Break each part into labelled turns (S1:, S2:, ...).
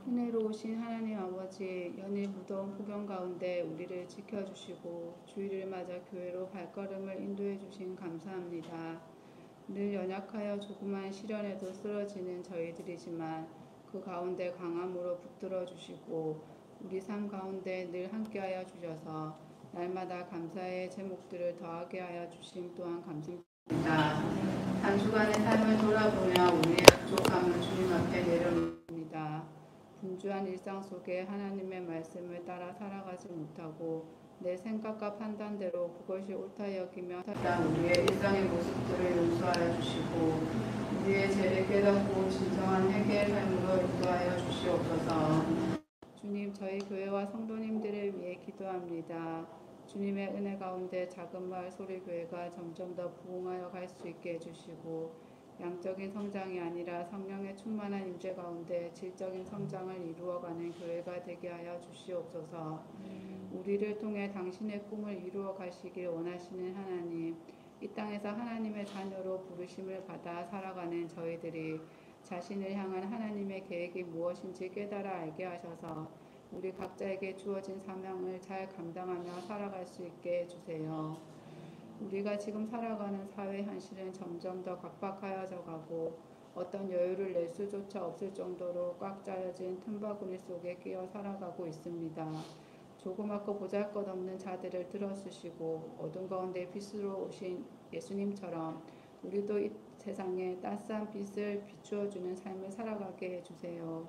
S1: 은혜로우신 하나님 아버지, 연일 무더운 폭염 가운데 우리를 지켜주시고 주일을 맞아 교회로 발걸음을 인도해 주신 감사합니다. 늘 연약하여 조그만 시련에도 쓰러지는 저희들이지만 그 가운데 강함으로 붙들어 주시고 우리 삶 가운데 늘 함께하여 주셔서 날마다 감사의 제목들을 더하게 하여 주심 또한 감사합니다. 한 주간의 삶을 돌아보며 우리의 부족함을 주님 앞에 내려놓습니다. 분주한 일상 속에 하나님의 말씀을 따라 살아가지 못하고 내 생각과 판단대로 그것이 옳다 여기며 우리의 일상의 모습들을 용서하여 주시고 우리의 죄를 깨닫고 진정한 회개의 삶으로 인도하여 주시옵소서. 주님, 저희 교회와 성도님들을 위해 기도합니다. 주님의 은혜 가운데 작은 마을 소리교회가 점점 더 부흥하여 갈 수 있게 해주시고 양적인 성장이 아니라 성령의 충만한 임재 가운데 질적인 성장을 이루어가는 교회가 되게 하여 주시옵소서. 우리를 통해 당신의 꿈을 이루어 가시길 원하시는 하나님, 이 땅에서 하나님의 자녀로 부르심을 받아 살아가는 저희들이 자신을 향한 하나님의 계획이 무엇인지 깨달아 알게 하셔서 우리 각자에게 주어진 사명을 잘 감당하며 살아갈 수 있게 해주세요. 우리가 지금 살아가는 사회 현실은 점점 더 각박하여져 가고 어떤 여유를 낼 수조차 없을 정도로 꽉 짜여진 틈바구니 속에 끼어 살아가고 있습니다. 조그맣고 보잘것없는 자들을 들어주시고 어둠 가운데 빛으로 오신 예수님처럼 우리도 이 세상에 따스한 빛을 비추어주는 삶을 살아가게 해주세요.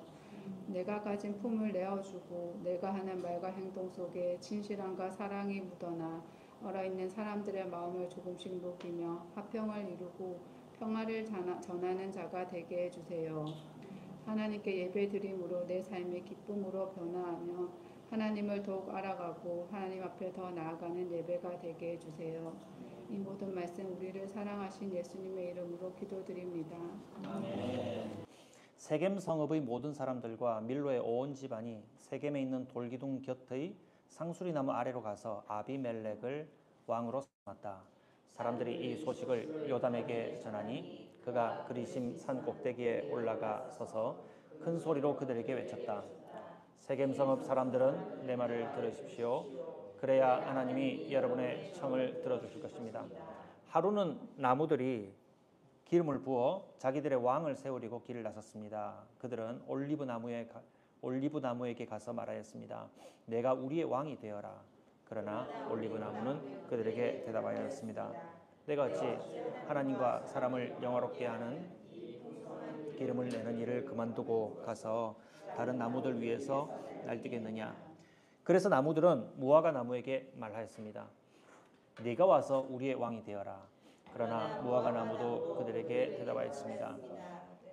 S1: 내가 가진 품을 내어주고 내가 하는 말과 행동 속에 진실함과 사랑이 묻어나 얼어있는 사람들의 마음을 조금씩 녹이며 화평을 이루고 평화를 전하는 자가 되게 해주세요. 하나님께 예배드림으로 내 삶이 기쁨으로 변화하며 하나님을 더욱 알아가고 하나님 앞에 더 나아가는 예배가 되게 해주세요. 이 모든 말씀 우리를 사랑하신 예수님의 이름으로 기도드립니다.
S2: 아멘. 세겜 성읍의 모든 사람들과 밀로의 온 집안이 세겜에 있는 돌기둥 곁의 상수리 나무 아래로 가서 아비멜렉을 왕으로 삼았다. 사람들이 이 소식을 요담에게 전하니 그가 그리심 산 꼭대기에 올라가 서서 큰 소리로 그들에게 외쳤다. 세겜 성읍 사람들은 내 말을 들으십시오. 그래야 하나님이 여러분의 청을 들어주실 것입니다. 하루는 나무들이 기름을 부어 자기들의 왕을 세우려고 길을 나섰습니다. 그들은 올리브 나무에게 가서 말하였습니다. 내가 우리의 왕이 되어라. 그러나 올리브 나무는 그들에게 대답하였습니다. 내가 어찌 하나님과 사람을 영화롭게 하는 기름을 내는 일을 그만두고 가서 다른 나무들 위에서 날뛰겠느냐. 그래서 나무들은 무화과 나무에게 말하였습니다. 네가 와서 우리의 왕이 되어라. 그러나 무화과 나무도 그들에게 대답하였습니다.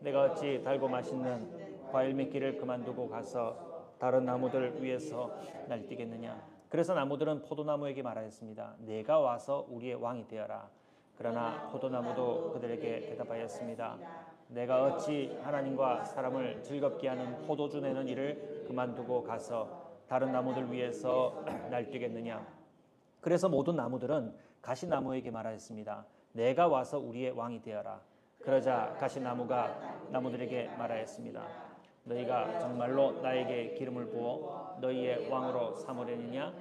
S2: 내가 어찌 달고 맛있는 과일 맺기를 그만두고 가서 다른 나무들 위에서 날뛰겠느냐. 그래서 나무들은 포도나무에게 말하였습니다. 네가 와서 우리의 왕이 되어라. 그러나 포도나무도 그들에게 대답하였습니다. 내가 어찌 하나님과 사람을 즐겁게 하는 포도주 내는 일을 그만두고 가서 다른 나무들 위에서 날뛰겠느냐. 그래서 모든 나무들은 가시나무에게 말하였습니다. 내가 와서 우리의 왕이 되어라. 그러자 가시나무가 나무들에게 말하였습니다. 너희가 정말로 나에게 기름을 부어 너희의 왕으로 삼으려느냐?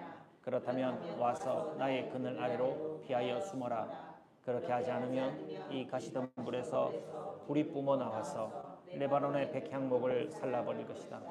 S2: 그렇다면 와서 나의 그늘 아래로 피하여 숨어라. 그렇게 하지 않으면 이 가시덤불에서 불이 뿜어 나와서 레바논의 백향목을 살라버릴 것이다.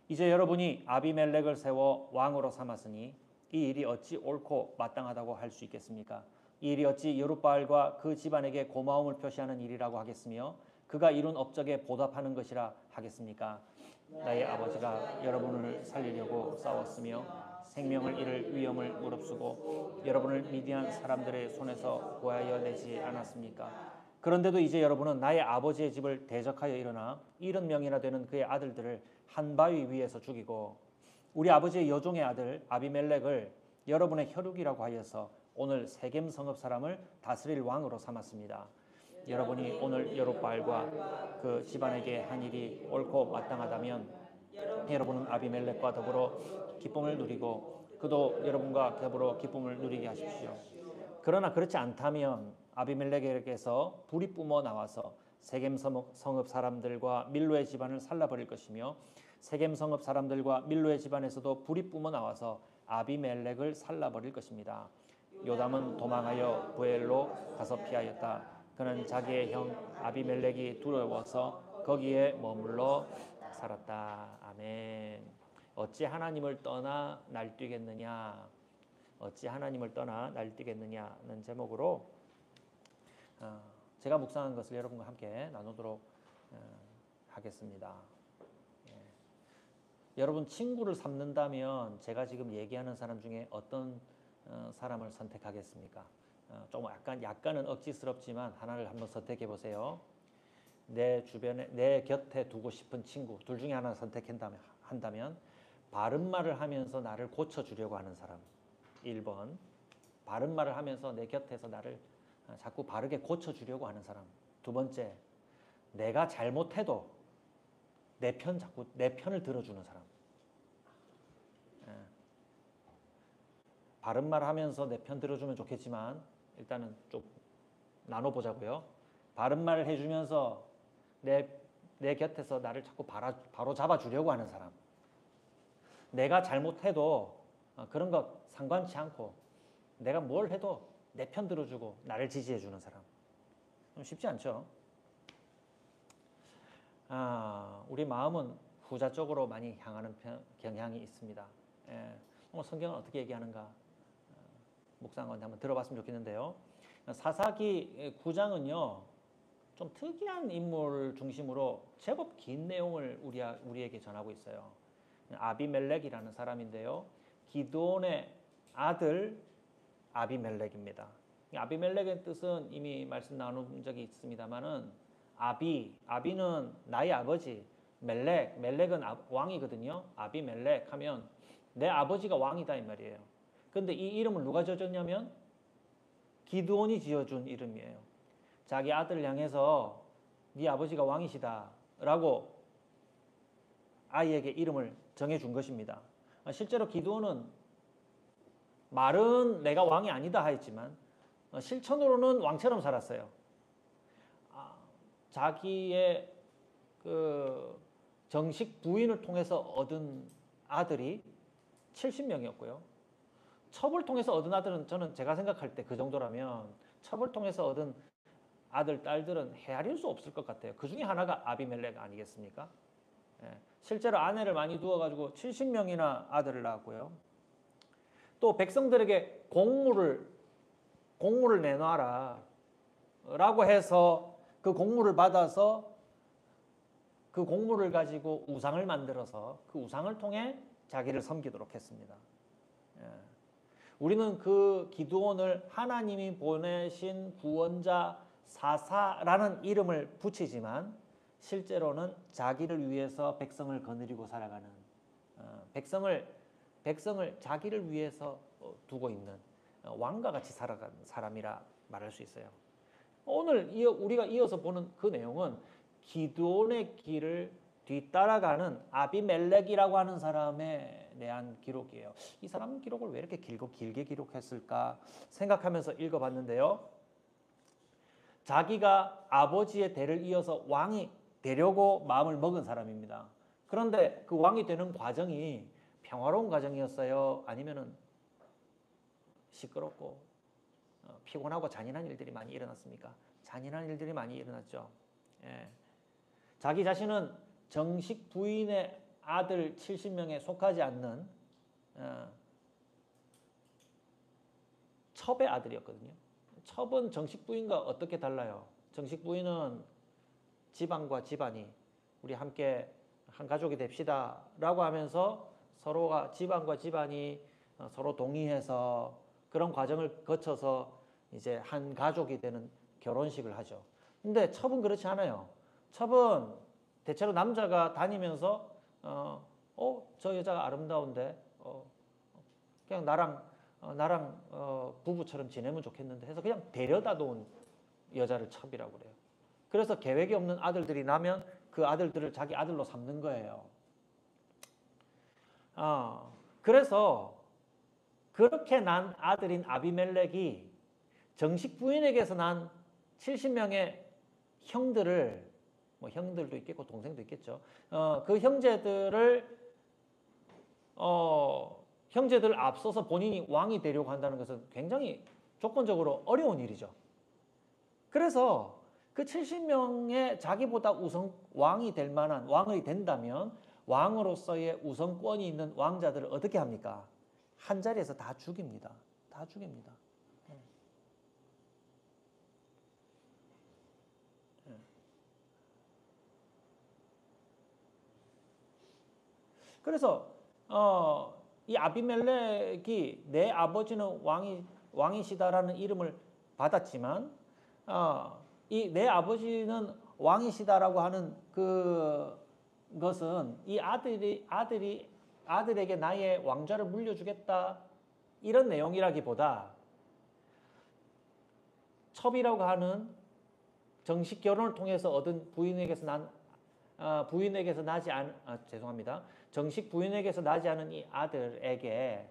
S2: 이제 여러분이 아비멜렉을 세워 왕으로 삼았으니 이 일이 어찌 옳고 마땅하다고 할 수 있겠습니까? 이 일이 어찌 여룻바알과 그 집안에게 고마움을 표시하는 일이라고 하겠으며 그가 이룬 업적에 보답하는 것이라 하겠습니까? 나의 아버지가 여러분을 살리려고 싸웠으며 생명을 잃을 위험을 무릅쓰고 여러분을 미디안 사람들의 손에서 구하여 내지 않았습니까? 그런데도 이제 여러분은 나의 아버지의 집을 대적하여 일어나 70명이나 되는 그의 아들들을 한 바위 위에서 죽이고 우리 아버지의 여종의 아들 아비멜렉을 여러분의 혈육이라고 하여서 오늘 세겜 성읍 사람을 다스릴 왕으로 삼았습니다. 여러분이 오늘 여룻바알과 그 집안에게 한 일이 옳고 마땅하다면 여러분은 아비멜렉과 더불어 기쁨을 누리고 그도 여러분과 더불어 기쁨을 누리게 하십시오. 그러나 그렇지 않다면 아비멜렉에게서 불이 뿜어 나와서 세겜 성읍 사람들과 밀로의 집안을 살라버릴 것이며 세겜 성읍 사람들과 밀로의 집안에서도 불이 뿜어 나와서 아비멜렉을 살라버릴 것입니다. 요담은 도망하여 부엘로 가서 피하였다. 그는 자기의 형 아비멜렉이 두려워서 거기에 머물러 살았다. 아멘. 어찌 하나님을 떠나 날뛰겠느냐? 어찌 하나님을 떠나 날뛰겠느냐는 제목으로 제가 묵상한 것을 여러분과 함께 나누도록 하겠습니다. 여러분 친구를 삼는다면 제가 지금 얘기하는 사람 중에 어떤 사람을 선택하겠습니까? 조금 약간은 억지스럽지만 하나를 한번 선택해 보세요. 내 주변에 내 곁에 두고 싶은 친구 둘 중에 하나 선택한다면 바른 말을 하면서 나를 고쳐주려고 하는 사람 1번. 바른 말을 하면서 내 곁에서 나를 자꾸 바르게 고쳐주려고 하는 사람. 2번째, 내가 잘못해도 내 편을 들어주는 사람. 바른 말 하면서 내 편 들어주면 좋겠지만 일단은 좀 나눠보자고요. 바른 말을 해주면서 내 곁에서 나를 자꾸 바로 잡아주려고 하는 사람. 내가 잘못해도 그런 거 상관치 않고 내가 뭘 해도 내 편 들어주고 나를 지지해주는 사람. 좀 쉽지 않죠? 우리 마음은 후자 쪽으로 많이 향하는 경향이 있습니다. 오늘 성경은 어떻게 얘기하는가 묵상한 건데 한번 들어봤으면 좋겠는데요. 사사기 9장은요 좀 특이한 인물 중심으로 제법 긴 내용을 우리에게 전하고 있어요. 아비멜렉이라는 사람인데요, 기드온의 아들 아비멜렉입니다. 아비멜렉의 뜻은 이미 말씀 나눈 적이 있습니다만은 아비는 나의 아버지, 멜렉은 왕이거든요. 아비멜렉 하면 내 아버지가 왕이다 이 말이에요. 근데 이 이름을 누가 지어줬냐면 기드온이 지어준 이름이에요. 자기 아들을 향해서 네 아버지가 왕이시다 라고 아이에게 이름을 정해준 것입니다. 실제로 기드온은 말은 내가 왕이 아니다 하였지만 실천으로는 왕처럼 살았어요. 자기의 그 정식 부인을 통해서 얻은 아들이 70명이었고요. 첩을 통해서 얻은 아들은 저는 제가 생각할 때 그 정도라면 첩을 통해서 얻은 아들, 딸들은 헤아릴 수 없을 것 같아요. 그 중에 하나가 아비멜렉 아니겠습니까? 실제로 아내를 많이 두어가지고 70명이나 아들을 낳았고요. 또 백성들에게 공물을 내놔라 라고 해서 그 공물을 받아서 그 공물을 가지고 우상을 만들어서 그 우상을 통해 자기를 섬기도록 했습니다. 우리는 그 기드온을 하나님이 보내신 구원자 사사라는 이름을 붙이지만 실제로는 자기를 위해서 백성을 거느리고 살아가는 백성을 자기를 위해서 두고 있는 왕과 같이 살아가는 사람이라 말할 수 있어요. 오늘 우리가 이어서 보는 그 내용은 기드온의 길을 뒤따라가는 아비멜렉이라고 하는 사람에 대한 기록이에요. 이 사람 기록을 왜 이렇게 길게 기록했을까 생각하면서 읽어봤는데요. 자기가 아버지의 대를 이어서 왕이 되려고 마음을 먹은 사람입니다. 그런데 그 왕이 되는 과정이 평화로운 과정이었어요? 아니면은 시끄럽고 피곤하고 잔인한 일들이 많이 일어났습니까? 잔인한 일들이 많이 일어났죠. 자기 자신은 정식 부인의 아들 70명에 속하지 않는 첩의 아들이었거든요. 첩은 정식 부인과 어떻게 달라요? 정식 부인은 집안과 집안이 우리 함께 한 가족이 됩시다 라고 하면서 서로가 집안과 집안이 서로 동의해서 그런 과정을 거쳐서 이제 한 가족이 되는 결혼식을 하죠. 근데 첩은 그렇지 않아요. 첩은 대체로 남자가 다니면서 저 여자가 아름다운데 그냥 나랑 부부처럼 지내면 좋겠는데 해서 그냥 데려다 놓은 여자를 첩이라고 그래요. 그래서 계획이 없는 아들들이 나면 그 아들들을 자기 아들로 삼는 거예요. 그래서 그렇게 난 아들인 아비멜렉이 정식 부인에게서 난 70명의 형들을 뭐 형들도 있겠고 동생도 있겠죠. 그 형제들을 앞서서 본인이 왕이 되려고 한다는 것은 굉장히 조건적으로 어려운 일이죠. 그래서 그 70명의 자기보다 왕이 될 만한 왕이 된다면 왕으로서의 우선권이 있는 왕자들을 어떻게 합니까? 한 자리에서 다 죽입니다. 다 죽입니다. 그래서 이 아비멜렉이 내 아버지는 왕이시다라는 이름을 받았지만 이 내 아버지는 왕이시다라고 하는 그것은 이 아들에게 나의 왕좌를 물려주겠다 이런 내용이라기보다 첩이라고 하는 정식 결혼을 통해서 얻은 정식 부인에게서 나지 않은 이 아들에게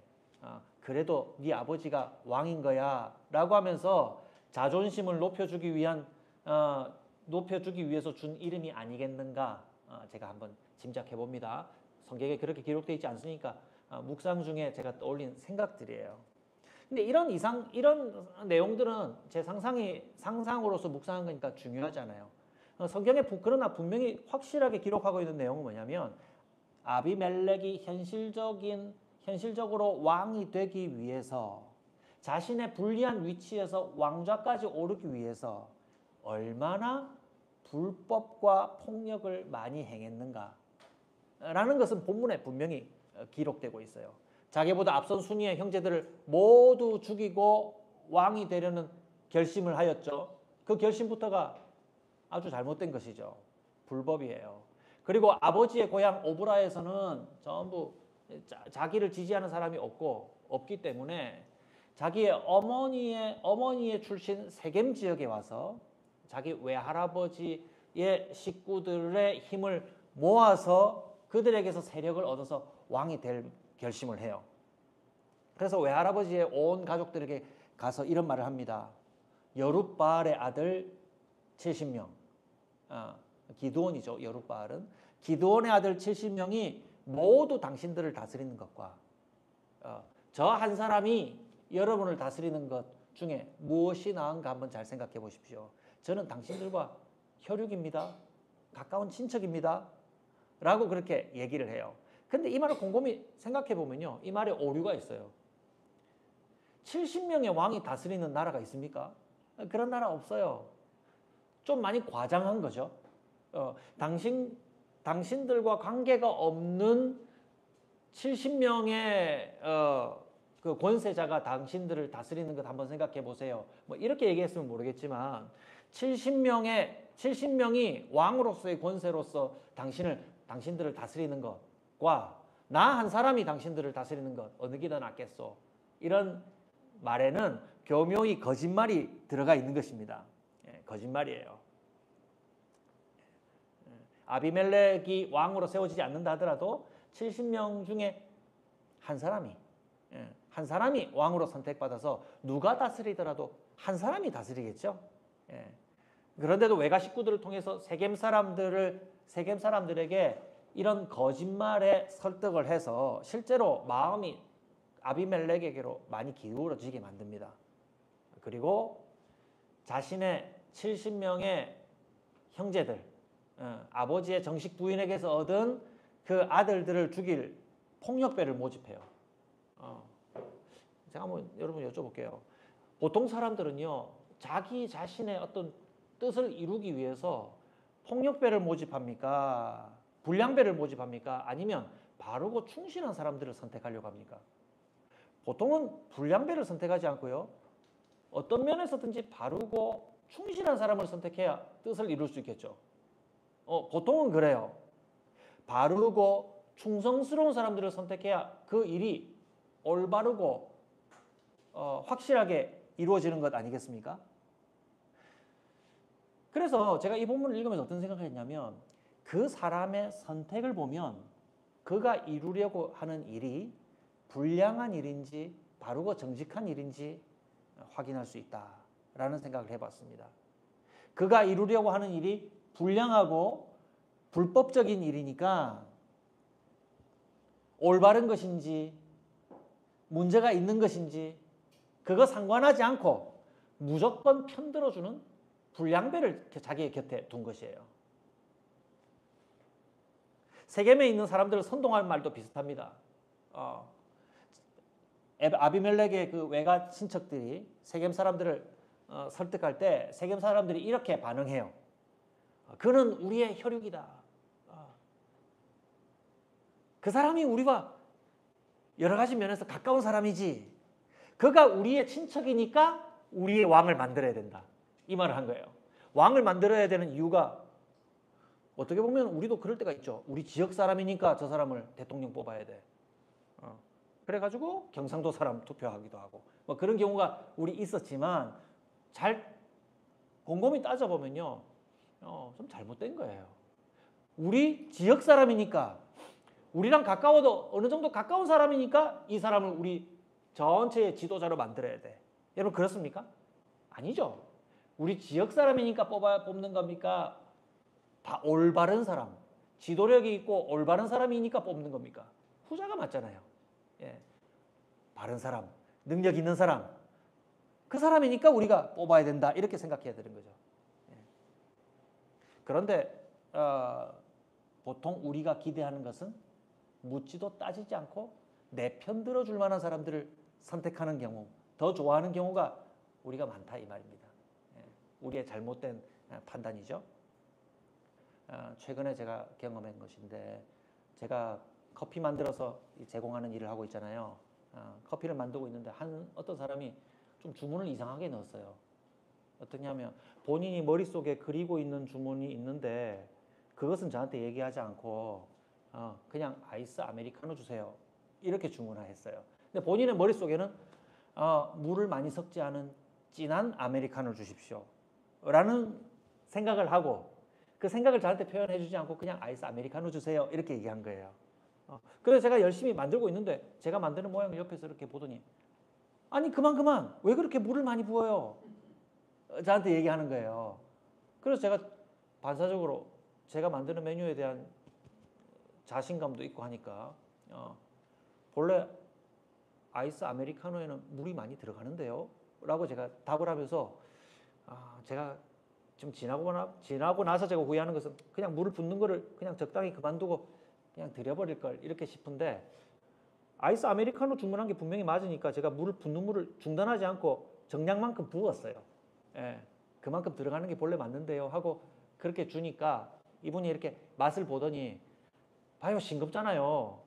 S2: 그래도 네 아버지가 왕인 거야 라고 하면서 자존심을 높여주기 위해서 준 이름이 아니겠는가 제가 한번 짐작해 봅니다. 성경에 그렇게 기록되어 있지 않으니까 묵상 중에 제가 떠올린 생각들이에요. 근데 이런 내용들은 제 상상으로서 묵상한 거니까 중요하잖아요. 성경에 그러나 분명히 확실하게 기록하고 있는 내용은 뭐냐면 아비멜렉이 현실적으로 왕이 되기 위해서 자신의 불리한 위치에서 왕좌까지 오르기 위해서 얼마나 불법과 폭력을 많이 행했는가 라는 것은 본문에 분명히 기록되고 있어요. 자기보다 앞선 순위의 형제들을 모두 죽이고 왕이 되려는 결심을 하였죠. 그 결심부터가 아주 잘못된 것이죠. 불법이에요. 그리고 아버지의 고향 오브라에서는 전부 자기를 지지하는 사람이 없기 때문에 자기의 어머니의 출신 세겜 지역에 와서 자기 외할아버지의 식구들의 힘을 모아서 그들에게서 세력을 얻어서 왕이 될 결심을 해요. 그래서 외할아버지의 온 가족들에게 가서 이런 말을 합니다. 여룻바알의 아들 70명. 기드온이죠. 여룻바알은. 기드온의 아들 70명이 모두 당신들을 다스리는 것과 저 한 사람이 여러분을 다스리는 것 중에 무엇이 나은가 한번 잘 생각해 보십시오. 저는 당신들과 혈육입니다. 가까운 친척입니다. 라고 그렇게 얘기를 해요. 근데 이 말을 곰곰이 생각해 보면요. 이 말에 오류가 있어요. 70명의 왕이 다스리는 나라가 있습니까? 그런 나라 없어요. 좀 많이 과장한 거죠. 당신들과 관계가 없는 70명의 그 권세자가 당신들을 다스리는 것 한번 생각해 보세요. 뭐 이렇게 얘기했으면 모르겠지만 70명이 왕으로서의 권세로서 당신들을 다스리는 것과 나 한 사람이 당신들을 다스리는 것 어느 게 더 낫겠소? 이런 말에는 교묘히 거짓말이 들어가 있는 것입니다. 거짓말이에요. 아비멜렉이 왕으로 세워지지 않는다 하더라도 70명 중에 한 사람이 왕으로 선택받아서 누가 다스리더라도 한 사람이 다스리겠죠. 그런데도 외가 식구들을 통해서 세겜 사람들에게 이런 거짓말에 설득을 해서 실제로 마음이 아비멜렉에게로 많이 기울어지게 만듭니다. 그리고 자신의 70명의 형제들, 아버지의 정식 부인에게서 얻은 그 아들들을 죽일 폭력배를 모집해요. 제가 한번 여러분 여쭤볼게요. 보통 사람들은요, 자기 자신의 어떤 뜻을 이루기 위해서 폭력배를 모집합니까? 불량배를 모집합니까? 아니면 바르고 충실한 사람들을 선택하려고 합니까? 보통은 불량배를 선택하지 않고요. 어떤 면에서든지 바르고 충실한 사람을 선택해야 뜻을 이룰 수 있겠죠. 보통은 그래요. 바르고 충성스러운 사람들을 선택해야 그 일이 올바르고 확실하게 이루어지는 것 아니겠습니까? 그래서 제가 이 본문을 읽으면서 어떤 생각을 했냐면 그 사람의 선택을 보면 그가 이루려고 하는 일이 불량한 일인지 바르고 정직한 일인지 확인할 수 있다라는 생각을 해봤습니다. 그가 이루려고 하는 일이 불량하고 불법적인 일이니까 올바른 것인지 문제가 있는 것인지 그거 상관하지 않고 무조건 편들어주는 불량배를 자기 곁에 둔 것이에요. 세겜에 있는 사람들을 선동할 말도 비슷합니다. 아비멜렉의 그 외가 친척들이 세겜 사람들을 설득할 때 세겜 사람들이 이렇게 반응해요. 그는 우리의 혈육이다. 그 사람이 우리와 여러 가지 면에서 가까운 사람이지. 그가 우리의 친척이니까 우리의 왕을 만들어야 된다. 이 말을 한 거예요. 왕을 만들어야 되는 이유가 어떻게 보면 우리도 그럴 때가 있죠. 우리 지역 사람이니까 저 사람을 대통령 뽑아야 돼. 그래가지고 경상도 사람 투표하기도 하고 뭐 그런 경우가 우리 있었지만 잘 곰곰이 따져보면요. 좀 잘못된 거예요. 우리 지역 사람이니까 우리랑 가까워도 어느 정도 가까운 사람이니까 이 사람을 우리 전체의 지도자로 만들어야 돼. 여러분 그렇습니까? 아니죠. 우리 지역 사람이니까 뽑는 겁니까? 다 올바른 사람, 지도력이 있고 올바른 사람이니까 뽑는 겁니까? 후자가 맞잖아요. 예. 바른 사람, 능력 있는 사람, 그 사람이니까 우리가 뽑아야 된다 이렇게 생각해야 되는 거죠. 예. 그런데 보통 우리가 기대하는 것은 묻지도 따지지 않고 내 편 들어줄 만한 사람들을 선택하는 경우, 더 좋아하는 경우가 우리가 많다 이 말입니다. 예. 우리의 잘못된 판단이죠. 최근에 제가 경험한 것인데 제가 커피 만들어서 제공하는 일을 하고 있잖아요. 커피를 만들고 있는데 어떤 사람이 좀 주문을 이상하게 넣었어요. 어떻게 하면 본인이 머릿속에 그리고 있는 주문이 있는데 그것은 저한테 얘기하지 않고 그냥 아이스 아메리카노 주세요. 이렇게 주문을 했어요. 근데 본인의 머릿속에는 물을 많이 섞지 않은 진한 아메리카노를 주십시오. 라는 생각을 하고 그 생각을 저한테 표현해 주지 않고 그냥 아이스 아메리카노 주세요. 이렇게 얘기한 거예요. 그래서 제가 열심히 만들고 있는데 제가 만드는 모양을 옆에서 이렇게 보더니 아니 그만 왜 그렇게 물을 많이 부어요? 저한테 얘기하는 거예요. 그래서 제가 반사적으로 제가 만드는 메뉴에 대한 자신감도 있고 하니까 본래 아이스 아메리카노에는 물이 많이 들어가는데요? 라고 제가 답을 하면서 제가 좀 지나고 나서 제가 후회하는 것은 그냥 물을 붓는 거를 그냥 적당히 그만두고 그냥 들여버릴 걸 이렇게 싶은데 아이스 아메리카노 주문한 게 분명히 맞으니까 제가 붓는 물을 중단하지 않고 정량만큼 부었어요. 예, 그만큼 들어가는 게 본래 맞는데요 하고 그렇게 주니까 이분이 이렇게 맛을 보더니 봐요 싱겁잖아요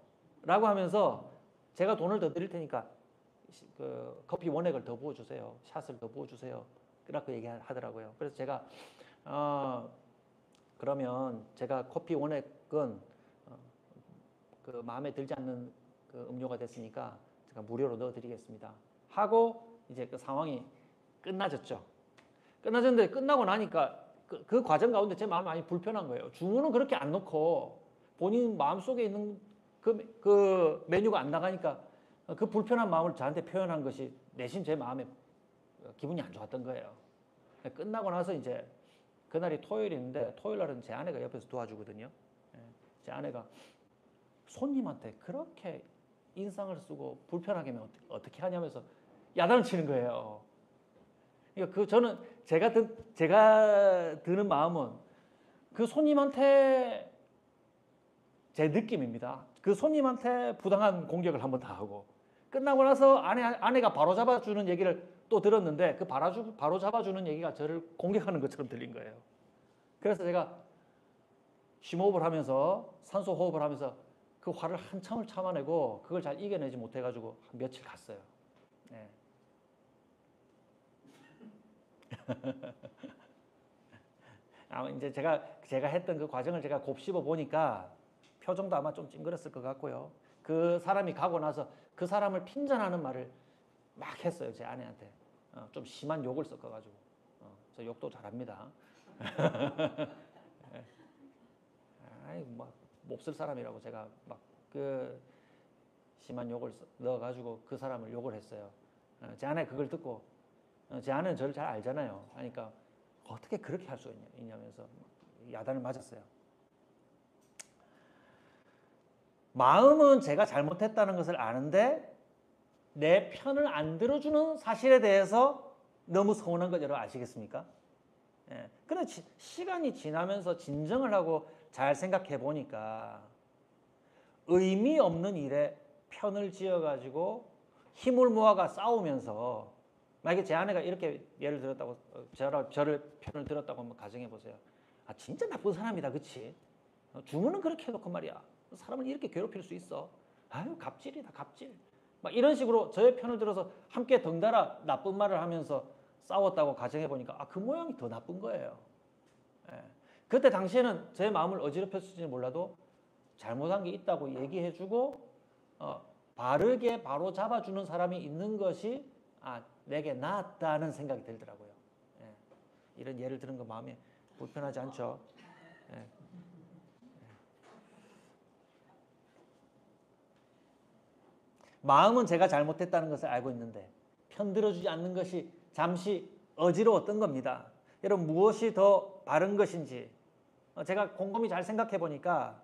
S2: 라고 하면서 제가 돈을 더 드릴 테니까 그 커피 원액을 더 부어주세요. 샷을 더 부어주세요. 그렇게 얘기하더라고요. 그래서 제가 그러면 제가 커피 원액은 그 마음에 들지 않는 그 음료가 됐으니까 제가 무료로 넣어드리겠습니다. 하고 이제 그 상황이 끝나졌죠. 끝나졌는데 끝나고 나니까 그 과정 가운데 제 마음이 많이 불편한 거예요. 주문은 그렇게 안 넣고 본인 마음속에 있는 그 메뉴가 안 나가니까 그 불편한 마음을 저한테 표현한 것이 내심 제 마음에 기분이 안 좋았던 거예요. 끝나고 나서 이제 그날이 토요일인데 토요일 날은 제 아내가 옆에서 도와주거든요. 제 아내가 손님한테 그렇게 인상을 쓰고 불편하게 하면 어떻게 하냐면서 야단을 치는 거예요. 그러니까 저는 제가 드는 마음은 그 손님한테 제 느낌입니다. 그 손님한테 부당한 공격을 한번 다 하고 끝나고 나서 아내가 바로 잡아주는 얘기를 또 들었는데 그 바로 잡아주는 얘기가 저를 공격하는 것처럼 들린 거예요. 그래서 제가 심호흡을 하면서 산소 호흡을 하면서 그 화를 한참을 참아내고 그걸 잘 이겨내지 못해가지고 한 며칠 갔어요. 네. 이제 제가 했던 그 과정을 제가 곱씹어 보니까 표정도 아마 좀 찡그렸을 것 같고요. 그 사람이 가고 나서 그 사람을 핀잔하는 말을 막 했어요. 제 아내한테. 좀 심한 욕을 섞어가지고. 저 욕도 잘합니다. 아이, 막 몹쓸 사람이라고 제가 막 그 심한 욕을 넣어가지고 그 사람을 욕을 했어요. 제 아내가 그걸 듣고 제 아내는 저를 잘 알잖아요. 그러니까 어떻게 그렇게 할 수 있냐면서 야단을 맞았어요. 마음은 제가 잘못했다는 것을 아는데 내 편을 안 들어주는 사실에 대해서 너무 서운한 것 여러분 아시겠습니까? 예. 그런데 시간이 지나면서 진정을 하고 잘 생각해 보니까 의미 없는 일에 편을 지어가지고 힘을 모아가 싸우면서 만약에 제 아내가 이렇게 예를 들었다고 저를 편을 들었다고 한번 가정해 보세요. 아 진짜 나쁜 사람이다, 그렇지? 주문은 그렇게 해놓고 말이야. 사람을 이렇게 괴롭힐 수 있어. 아유 갑질이다, 갑질. 막 이런 식으로 저의 편을 들어서 함께 덩달아 나쁜 말을 하면서 싸웠다고 가정해 보니까 아, 그 모양이 더 나쁜 거예요. 예. 그때 당시에는 제 마음을 어지럽혔을지는 몰라도 잘못한 게 있다고 얘기해주고 바르게 바로 잡아주는 사람이 있는 것이 내게 낫다는 생각이 들더라고요. 예. 이런 예를 들은 거 마음에 불편하지 않죠? 예. 마음은 제가 잘못했다는 것을 알고 있는데 편 들어주지 않는 것이 잠시 어지러웠던 겁니다. 여러분 무엇이 더 바른 것인지 제가 곰곰이 잘 생각해 보니까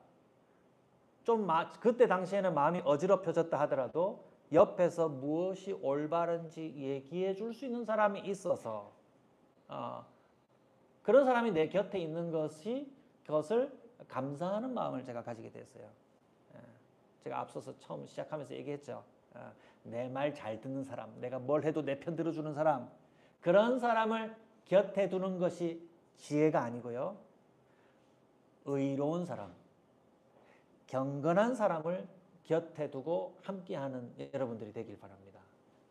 S2: 좀 그때 당시에는 마음이 어지럽혀졌다 하더라도 옆에서 무엇이 올바른지 얘기해 줄 수 있는 사람이 있어서 그런 사람이 내 곁에 있는 그것을 감사하는 마음을 제가 가지게 됐어요. 제가 앞서서 처음 시작하면서 얘기했죠. 내 말 잘 듣는 사람, 내가 뭘 해도 내 편 들어주는 사람, 그런 사람을 곁에 두는 것이 지혜가 아니고요. 의로운 사람, 경건한 사람을 곁에 두고 함께하는 여러분들이 되길 바랍니다.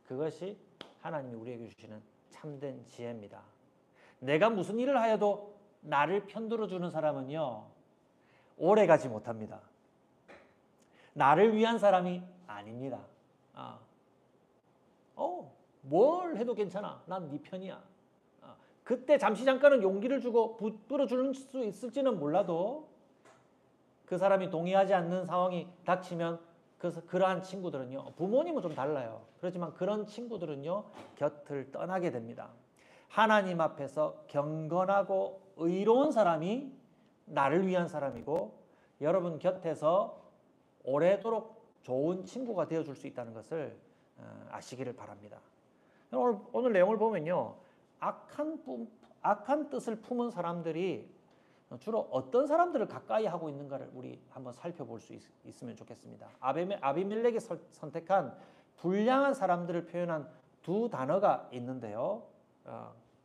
S2: 그것이 하나님이 우리에게 주시는 참된 지혜입니다. 내가 무슨 일을 하여도 나를 편들어주는 사람은요, 오래 가지 못합니다. 나를 위한 사람이 아닙니다. 뭘 해도 괜찮아. 난 네 편이야. 그때 잠시 잠깐은 용기를 주고 붙들어 줄 수 있을지는 몰라도 그 사람이 동의하지 않는 상황이 닥치면 그러한 친구들은요, 부모님은 좀 달라요. 그렇지만 그런 친구들은요, 곁을 떠나게 됩니다. 하나님 앞에서 경건하고 의로운 사람이 나를 위한 사람이고 여러분 곁에서 오래도록 좋은 친구가 되어줄 수 있다는 것을 아시기를 바랍니다. 오늘 내용을 보면요, 악한 뜻을 품은 사람들이 주로 어떤 사람들을 가까이 하고 있는가를 우리 한번 살펴볼 수 있으면 좋겠습니다. 아비멜렉이 선택한 불량한 사람들을 표현한 두 단어가 있는데요.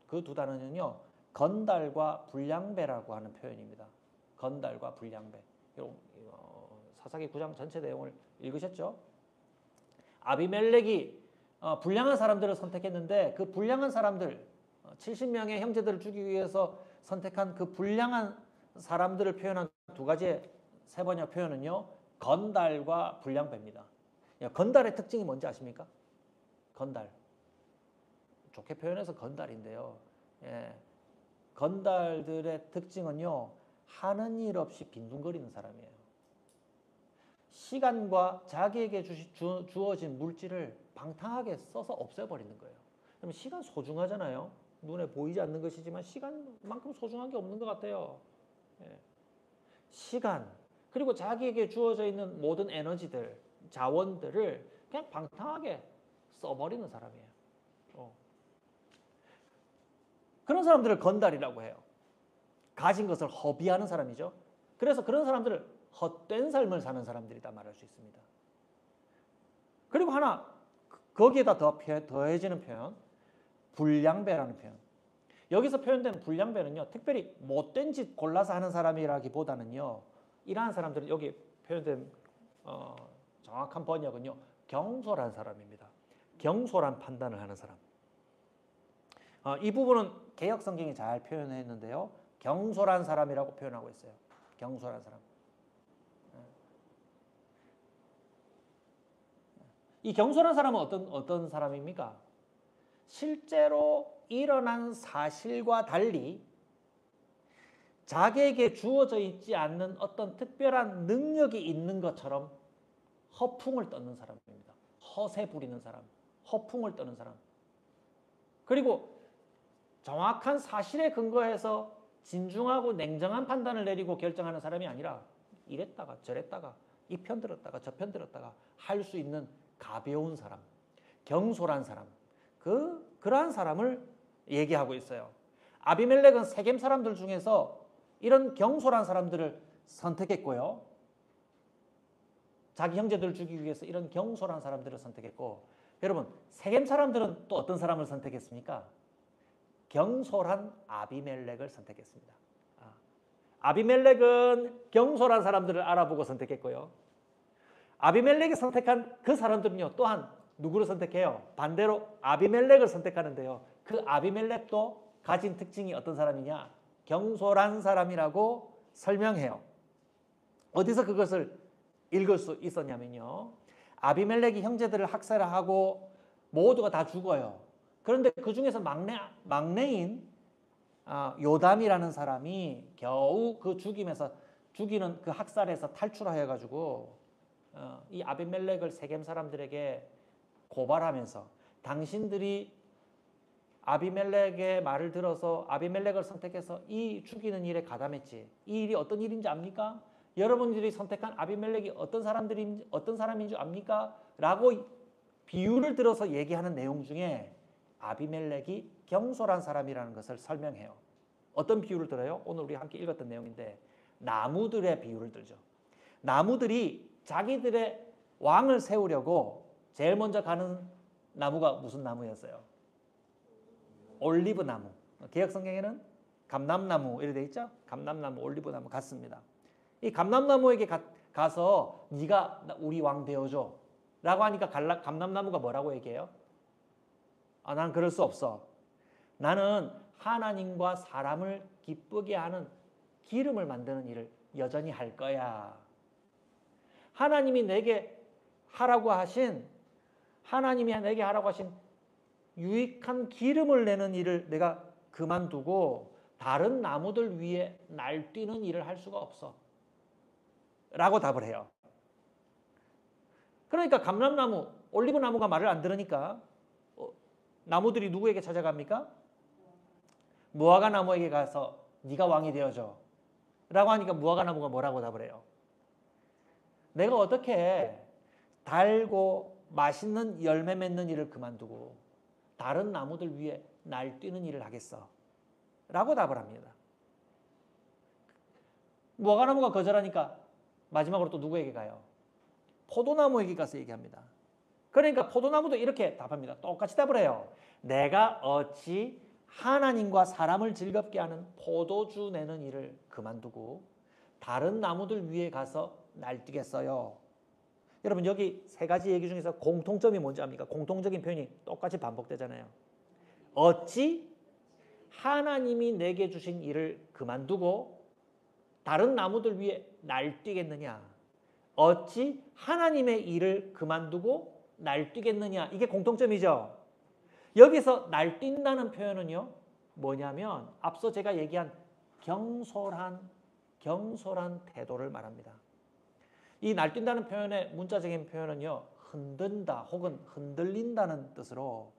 S2: 그 두 단어는요, 건달과 불량배라고 하는 표현입니다. 건달과 불량배. 사사기 9장 전체 내용을 읽으셨죠? 아비멜렉이 불량한 사람들을 선택했는데 그 불량한 사람들 70명의 형제들을 죽이기 위해서 선택한 그 불량한 사람들을 표현한 두 가지의 세 번역 표현은요, 건달과 불량배입니다. 건달의 특징이 뭔지 아십니까? 건달. 좋게 표현해서 건달인데요. 건달들의 특징은요, 하는 일 없이 빈둥거리는 사람이에요. 시간과 자기에게 주어진 물질을 방탕하게 써서 없애버리는 거예요. 그럼 시간 소중하잖아요. 눈에 보이지 않는 것이지만 시간만큼 소중한 게 없는 것 같아요. 시간, 그리고 자기에게 주어져 있는 모든 에너지들, 자원들을 그냥 방탕하게 써버리는 사람이에요. 그런 사람들을 건달이라고 해요. 가진 것을 허비하는 사람이죠. 그래서 그런 사람들을 헛된 삶을 사는 사람들이다 말할 수 있습니다. 그리고 하나, 거기에다 더해지는 표현, 불량배라는 표현. 여기서 표현된 불량배는요, 특별히 못된 짓 골라서 하는 사람이라기보다는요, 이러한 사람들은 여기 표현된 정확한 번역은요, 경솔한 사람입니다. 경솔한 판단을 하는 사람. 이 부분은 개역 성경이 잘 표현했는데요, 경솔한 사람이라고 표현하고 있어요. 경솔한 사람. 이 경솔한 사람은 어떤 사람입니까? 실제로 일어난 사실과 달리 자기에게 주어져 있지 않는 어떤 특별한 능력이 있는 것처럼 허풍을 떠는 사람입니다. 허세 부리는 사람, 허풍을 떠는 사람. 그리고 정확한 사실에 근거해서 신중하고 냉정한 판단을 내리고 결정하는 사람이 아니라 이랬다가 저랬다가 이 편 들었다가 저 편 들었다가 할 수 있는 가벼운 사람, 경솔한 사람, 그러한 사람을 얘기하고 있어요. 아비멜렉은 세겜 사람들 중에서 이런 경솔한 사람들을 선택했고요. 자기 형제들을 죽이기 위해서 이런 경솔한 사람들을 선택했고, 여러분 세겜 사람들은 또 어떤 사람을 선택했습니까? 경솔한 아비멜렉을 선택했습니다. 아비멜렉은 경솔한 사람들을 알아보고 선택했고요. 아비멜렉이 선택한 그 사람들은요, 또한 누구를 선택해요? 반대로 아비멜렉을 선택하는데요. 그 아비멜렉도 가진 특징이 어떤 사람이냐? 경솔한 사람이라고 설명해요. 어디서 그것을 읽을 수 있었냐면요. 아비멜렉이 형제들을 학살하고 모두가 다 죽어요. 그런데 그 중에서 막내인 요담이라는 사람이 겨우 그 죽이는 그 학살에서 탈출하여 가지고 이 아비멜렉을 세겜 사람들에게 고발하면서 당신들이 아비멜렉의 말을 들어서 아비멜렉을 선택해서 이 죽이는 일에 가담했지. 이 일이 어떤 일인지 압니까? 여러분들이 선택한 아비멜렉이 어떤 사람인 줄 압니까? 라고 비유를 들어서 얘기하는 내용 중에 아비멜렉이 경솔한 사람이라는 것을 설명해요. 어떤 비유를 들어요? 오늘 우리 함께 읽었던 내용인데 나무들의 비유를 들죠. 나무들이 자기들의 왕을 세우려고 제일 먼저 가는 나무가 무슨 나무였어요? 올리브 나무. 개역 성경에는 감람나무 이렇게 돼 있죠? 감람나무, 올리브 나무 같습니다. 이 감람나무에게 가서 네가 우리 왕 되어줘 라고 하니까 감람나무가 뭐라고 얘기해요? 난 그럴 수 없어. 나는 하나님과 사람을 기쁘게 하는 기름을 만드는 일을 여전히 할 거야. 하나님이 내게 하라고 하신 유익한 기름을 내는 일을 내가 그만두고 다른 나무들 위에 날뛰는 일을 할 수가 없어. 라고 답을 해요. 그러니까 감람나무, 올리브나무가 말을 안 들으니까 나무들이 누구에게 찾아갑니까? 무화과 나무에게 가서 네가 왕이 되어줘 라고 하니까 무화과 나무가 뭐라고 답을 해요? 내가 어떻게 달고 맛있는 열매 맺는 일을 그만두고 다른 나무들 위에 날뛰는 일을 하겠어 라고 답을 합니다. 무화과 나무가 거절하니까 마지막으로 또 누구에게 가요? 포도나무에게 가서 얘기합니다. 그러니까 포도나무도 이렇게 답합니다. 똑같이 답을 해요. 내가 어찌 하나님과 사람을 즐겁게 하는 포도주 내는 일을 그만두고 다른 나무들 위에 가서 날뛰겠어요. 여러분 여기 세 가지 얘기 중에서 공통점이 뭔지 압니까? 공통적인 표현이 똑같이 반복되잖아요. 어찌 하나님이 내게 주신 일을 그만두고 다른 나무들 위에 날뛰겠느냐? 어찌 하나님의 일을 그만두고 날뛰겠느냐? 이게 공통점이죠. 여기서 날뛴다는 표현은요. 뭐냐면 앞서 제가 얘기한 경솔한 태도를 말합니다. 이 날뛴다는 표현의 문자적인 표현은요. 흔든다 혹은 흔들린다는 뜻으로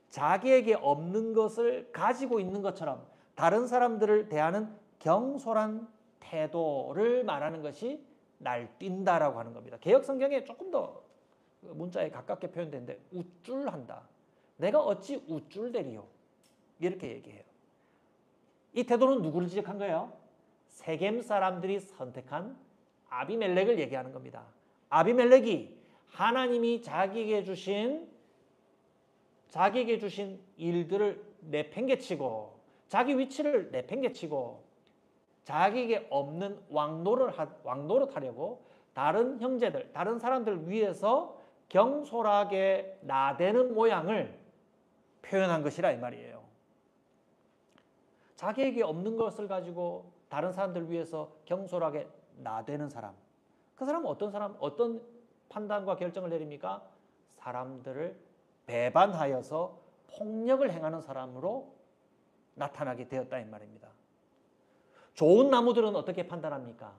S2: 자기에게 없는 것을 가지고 있는 것처럼 다른 사람들을 대하는 경솔한 태도를 말하는 것이 날뛴다라고 하는 겁니다. 개역 성경에 조금 더 문자에 가깝게 표현되는데 우쭐한다. 내가 어찌 우쭐대리요? 이렇게 얘기해요. 이 태도는 누구를 지적한 거예요? 세겜 사람들이 선택한 아비멜렉을 얘기하는 겁니다. 아비멜렉이 하나님이 자기에게 주신 일들을 내팽개치고 자기 위치를 내팽개치고 자기에게 없는 왕노릇하려고 다른 형제들, 다른 사람들 위해서 경솔하게 나대는 모양을 표현한 것이라 이 말이에요. 자기에게 없는 것을 가지고 다른 사람들 위해서 경솔하게 나대는 사람. 그 사람은 어떤 판단과 결정을 내립니까? 사람들을 배반하여서 폭력을 행하는 사람으로 나타나게 되었다 이 말입니다. 좋은 나무들은 어떻게 판단합니까?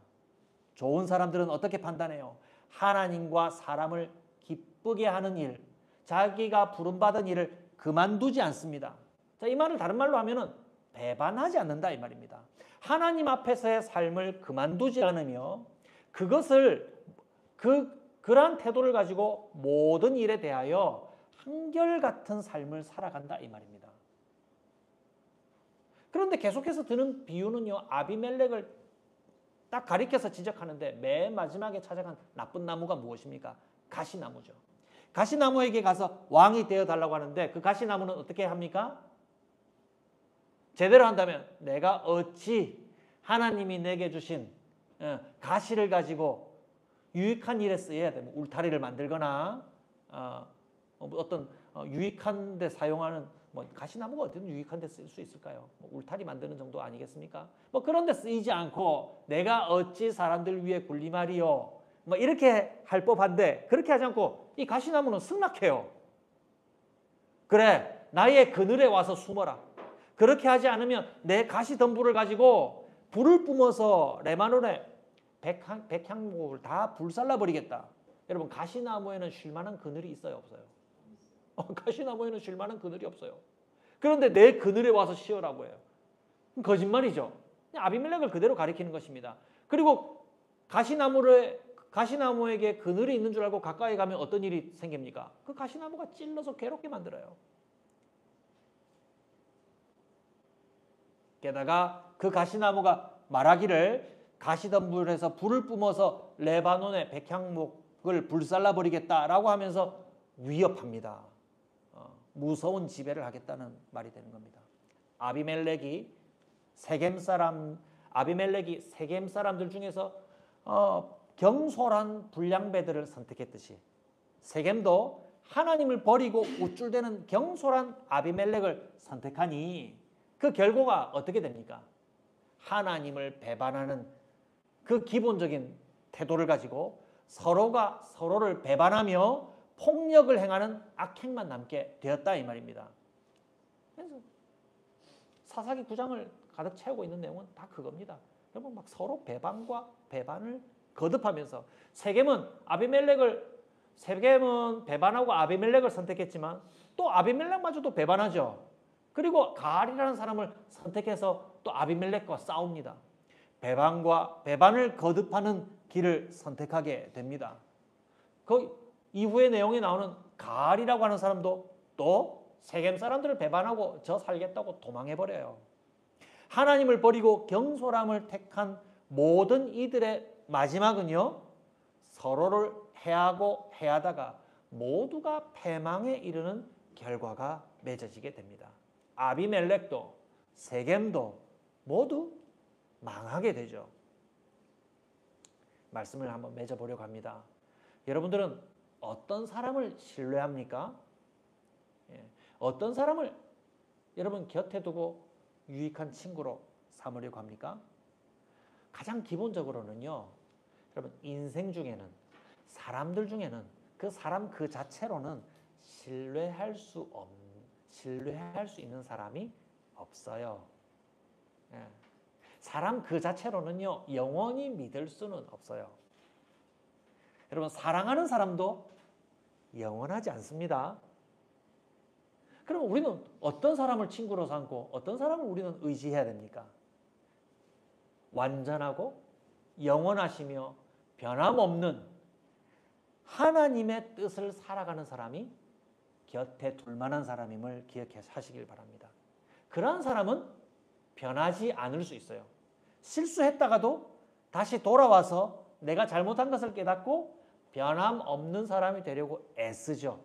S2: 좋은 사람들은 어떻게 판단해요? 하나님과 사람을 기쁘게 하는 일, 자기가 부름받은 일을 그만두지 않습니다. 자, 이 말을 다른 말로 하면은 배반하지 않는다 이 말입니다. 하나님 앞에서의 삶을 그만두지 않으며 그러한 태도를 가지고 모든 일에 대하여 한결같은 삶을 살아간다 이 말입니다. 그런데 계속해서 드는 비유는요, 아비멜렉을 딱 가리켜서 지적하는데 맨 마지막에 찾아간 나쁜 나무가 무엇입니까? 가시나무죠. 가시나무에게 가서 왕이 되어달라고 하는데 그 가시나무는 어떻게 합니까? 제대로 한다면 내가 어찌 하나님이 내게 주신 가시를 가지고 유익한 일에 쓰여야 돼. 울타리를 만들거나 어떤 유익한 데 사용하는 가시나무가 어떤 유익한 데 쓸 수 있을까요? 울타리 만드는 정도 아니겠습니까? 그런 데 쓰이지 않고 내가 어찌 사람들 위해 군림하리요. 이렇게 할 법한데 그렇게 하지 않고 이 가시나무는 승낙해요. 그래, 나의 그늘에 와서 숨어라. 그렇게 하지 않으면 내 가시덤불을 가지고 불을 뿜어서 레바논의 백향목을 다 불살라버리겠다. 여러분, 가시나무에는 쉴 만한 그늘이 있어요, 없어요? 가시나무에는 쉴 만한 그늘이 없어요. 그런데 내 그늘에 와서 쉬어라고 해요. 거짓말이죠. 아비멜렉을 그대로 가리키는 것입니다. 그리고 가시나무에게 그늘이 있는 줄 알고 가까이 가면 어떤 일이 생깁니까? 그 가시나무가 찔러서 괴롭게 만들어요. 게다가 그 가시나무가 말하기를 가시덤불에서 불을 뿜어서 레바논의 백향목을 불살라버리겠다라고 하면서 위협합니다. 무서운 지배를 하겠다는 말이 되는 겁니다. 아비멜렉이 세겜 사람들 중에서 경솔한 불량배들을 선택했듯이 세겜도 하나님을 버리고 우쭐대는 경솔한 아비멜렉을 선택하니 그 결과가 어떻게 됩니까? 하나님을 배반하는 그 기본적인 태도를 가지고 서로가 서로를 배반하며 폭력을 행하는 악행만 남게 되었다 이 말입니다. 그래서 사사기 9장을 가득 채우고 있는 내용은 다 그겁니다. 여러분, 막 서로 배반과 배반을 거듭하면서 세겜은 배반하고 아비멜렉을 선택했지만 또 아비멜렉마저도 배반하죠. 그리고 가알이라는 사람을 선택해서 또 아비멜렉과 싸웁니다. 배반과 배반을 거듭하는 길을 선택하게 됩니다. 그 이후의 내용에 나오는 가알이라고 하는 사람도 또 세겜 사람들을 배반하고 저 살겠다고 도망해버려요. 하나님을 버리고 경솔함을 택한 모든 이들의 마지막은요, 서로를 해하고 해하다가 모두가 패망에 이르는 결과가 맺어지게 됩니다. 아비멜렉도 세겜도 모두 망하게 되죠. 말씀을 한번 맺어보려고 합니다. 여러분들은 어떤 사람을 신뢰합니까? 어떤 사람을 여러분 곁에 두고 유익한 친구로 삼으려고 합니까? 가장 기본적으로는요, 여러분 인생 중에는 사람들 중에는 그 사람 그 자체로는 신뢰할 수 있는 사람이 없어요. 사람 그 자체로는요 영원히 믿을 수는 없어요. 여러분, 사랑하는 사람도 영원하지 않습니다. 그럼 우리는 어떤 사람을 친구로 삼고 어떤 사람을 우리는 의지해야 됩니까? 완전하고 영원하시며 변함없는 하나님의 뜻을 살아가는 사람이 곁에 둘 만한 사람임을 기억하시길 바랍니다. 그러한 사람은 변하지 않을 수 있어요. 실수했다가도 다시 돌아와서 내가 잘못한 것을 깨닫고 변함없는 사람이 되려고 애쓰죠.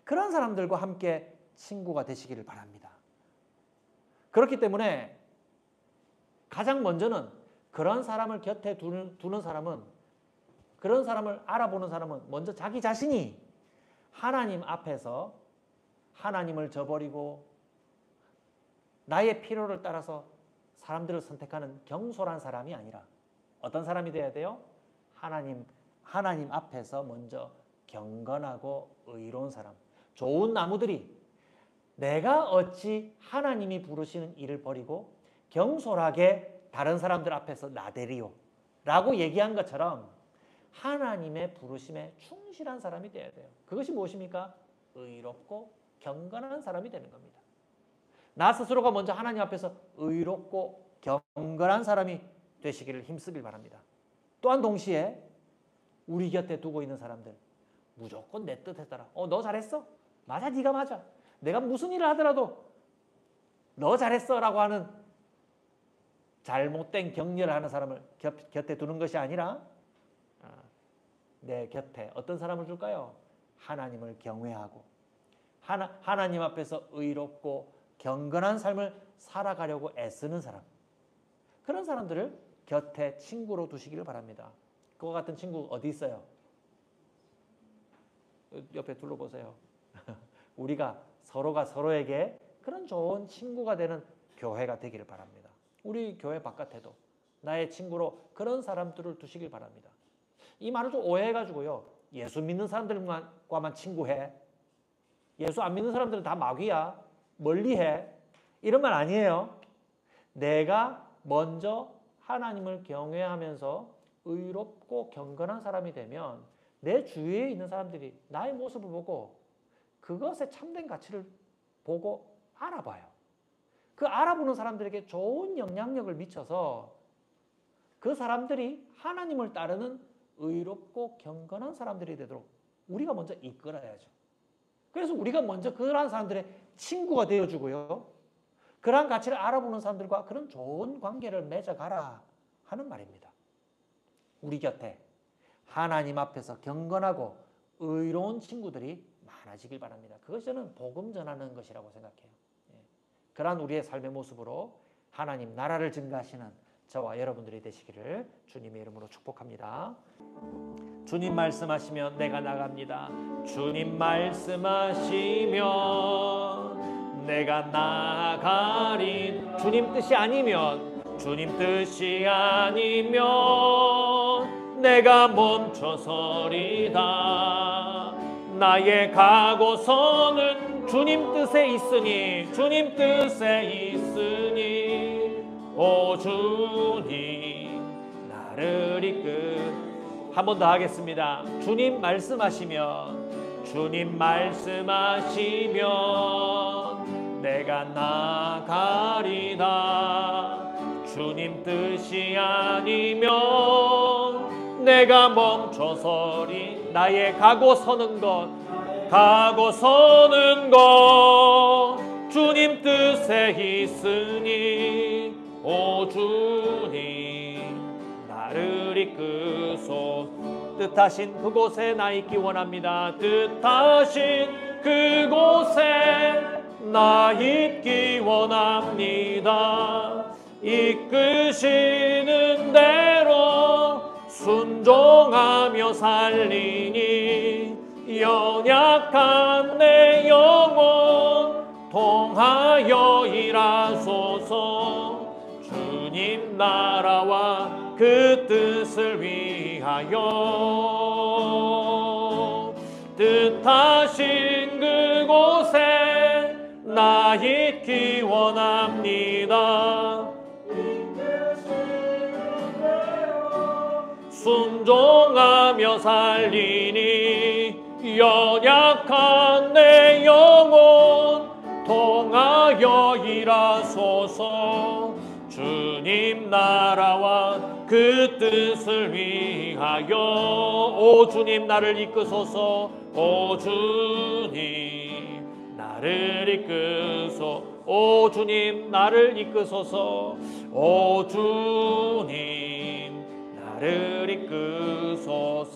S2: 그런 사람들과 함께 친구가 되시기를 바랍니다. 그렇기 때문에 가장 먼저는 그런 사람을 곁에 두는 사람은, 그런 사람을 알아보는 사람은 먼저 자기 자신이 하나님 앞에서 하나님을 저버리고 나의 필요를 따라서 사람들을 선택하는 경솔한 사람이 아니라 어떤 사람이 되어야 돼요? 하나님 앞에서 먼저 경건하고 의로운 사람. 좋은 나무들이 내가 어찌 하나님이 부르시는 일을 버리고 경솔하게 다른 사람들 앞에서 나대리요 라고 얘기한 것처럼 하나님의 부르심에 충실한 사람이 되어야 돼요. 그것이 무엇입니까? 의롭고 경건한 사람이 되는 겁니다. 나 스스로가 먼저 하나님 앞에서 의롭고 경건한 사람이 되시기를 힘쓰길 바랍니다. 또한 동시에 우리 곁에 두고 있는 사람들 무조건 내 뜻에 따라 너 잘했어? 맞아, 네가 맞아. 내가 무슨 일을 하더라도 너 잘했어 라고 하는 잘못된 격려를 하는 사람을 곁에 두는 것이 아니라 내 곁에 어떤 사람을 줄까요? 하나님을 경외하고 하나님 앞에서 의롭고 경건한 삶을 살아가려고 애쓰는 사람, 그런 사람들을 곁에 친구로 두시기를 바랍니다. 그와 같은 친구 어디 있어요? 옆에 둘러보세요. 우리가 서로가 서로에게 그런 좋은 친구가 되는 교회가 되기를 바랍니다. 우리 교회 바깥에도 나의 친구로 그런 사람들을 두시길 바랍니다. 이 말을 좀 오해해가지고요, 예수 믿는 사람들과만 친구해, 예수 안 믿는 사람들은 다 마귀야, 멀리해, 이런 말 아니에요. 내가 먼저 하나님을 경외하면서 의롭고 경건한 사람이 되면 내 주위에 있는 사람들이 나의 모습을 보고 그것의 참된 가치를 보고 알아봐요. 그 알아보는 사람들에게 좋은 영향력을 미쳐서 그 사람들이 하나님을 따르는 의롭고 경건한 사람들이 되도록 우리가 먼저 이끌어야죠. 그래서 우리가 먼저 그러한 사람들의 친구가 되어주고요, 그러한 가치를 알아보는 사람들과 그런 좋은 관계를 맺어가라 하는 말입니다. 우리 곁에 하나님 앞에서 경건하고 의로운 친구들이 많아지길 바랍니다. 그것이 저는 복음 전하는 것이라고 생각해요. 그러한 우리의 삶의 모습으로 하나님 나라를 증거하시는 저와 여러분들이 되시기를 주님의 이름으로 축복합니다. 주님 말씀하시면 내가 나갑니다. 주님 말씀하시면 내가 나가리. 주님 뜻이 아니면 내가 멈춰서리다. 나의 가고서는 주님 뜻에 있으니 오 주님 나를 한 번 더 하겠습니다. 주님 말씀하시면 내가 나가리다. 주님 뜻이 아니면 내가 멈춰서리. 나의 가고 서는 것 주님 뜻에 있으니 오 주님 나를 이끄소. 뜻하신 그곳에 나 있기 원합니다. 뜻하신 그곳에 나 있기 원합니다. 이끄시는 대로 순종하며 살리니 연약한 내 영혼 통하여 일하소서. 주님 나라와 그 뜻을 위하여 뜻하신 그곳에 나 있기 원합니다. 순종하며 살리니 연약한 내 영혼 통하여 일하소서. 주님 나라와 그 뜻을 위하여 오 주님 나를 이끄소서. 오 주님 나를 이끄소. 오 주님 나를 이끄소서. 오 주님 나를 이끄소서.